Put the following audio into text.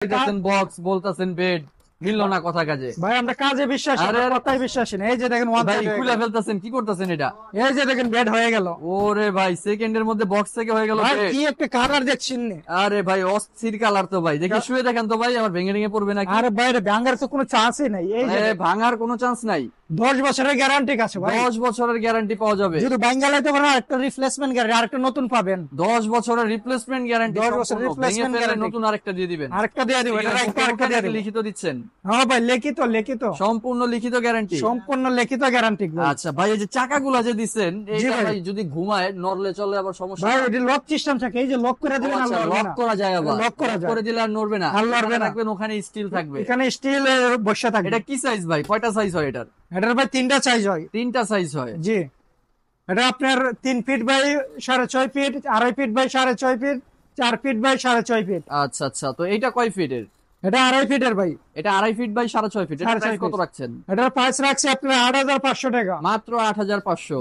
Box বলতেছেন bed, মিললো না কথা কাজে। ভাই আমরা কাজে বিশ্বাসী, কথায় বিশ্বাসী না। এই যে দেখেন ওয়ান ভাই সাইড খুলে ফেলতেছেন, কি করতেছেন এটা? এই যে দেখেন বেড হয়ে গেল। ওরে ভাই সেকেন্ডের মধ্যে বক্স থেকে হয়ে গেল ভাই bed। কি একটা কালার দেখছেন না? আরে ভাই অস্থির কালার তো ভাই, দেখি শুয়ে দেখেন তো ভাই, আমার ভেঙে ভেঙে পড়বে নাকি? আরে ভাই ভাঙার তো কোনো চান্সই নাই। এই যে ভাঙার কোনো চান্স নাই? 10 বছরের গ্যারান্টি আছে ভাই। 10 বছরের গ্যারান্টি পাওয়া যাবে? যদি বাঙ্গালাইতে পারেন একটা রিপ্লেসমেন্ট গ্যারান্টি, আরেকটা নতুন পাবেন। 10 বছরের রিপ্লেসমেন্ট গ্যারান্টি? 10 বছরের replacement guarantee। নতুন আরেকটা দিয়ে দিবেন? আরেকটা দিয়ে দিব, এটা একটা আরেকটা দিয়ে দিব। লিখিত দিচ্ছেন? হ্যাঁ ভাই লিখিত লিখিত সম্পূর্ণ লিখিত গ্যারান্টি? সম্পূর্ণ লিখিত গ্যারান্টি ভাই। আচ্ছা ভাই, এই যে চাকাগুলা যে দিচ্ছেন, এইটা ভাই। ভাই যদি ঘুমায় নড়লে চলে আবার সমস্যা? ভাই এটা লক সিস্টেম থাকে, এই যে লক করে দিবেন আর নড়বে লক না। করা যায় আবার? লক করা যায়। করে দিলে আর নড়বে না? আর নড়বে না। রাখবেন ওখানে স্টিল থাকবে? এখানে স্টিল বসে থাকবে। এটা কি সাইজ ভাই? কয়টা সাইজ হয় এটার? এটার ভাই 3টা সাইজ হয়। 3টা সাইজ হয়? জি, এটা আপনার 3 feet by 6.5 feet, 2.5 feet by 6.5 feet, 4 feet by 6.5 feet. আচ্ছা আচ্ছা, তো এইটা কয় ফিটের? এটা 2.5 ফিটের ভাই। এটা 2.5 ফিট বাই 6.5 ফিট। এটা 6.5 প্রাইস কত ফিট। রাখছেন? এটার প্রাইস রাখছে আপনার 8,500 টাকা। মাত্র 8,500?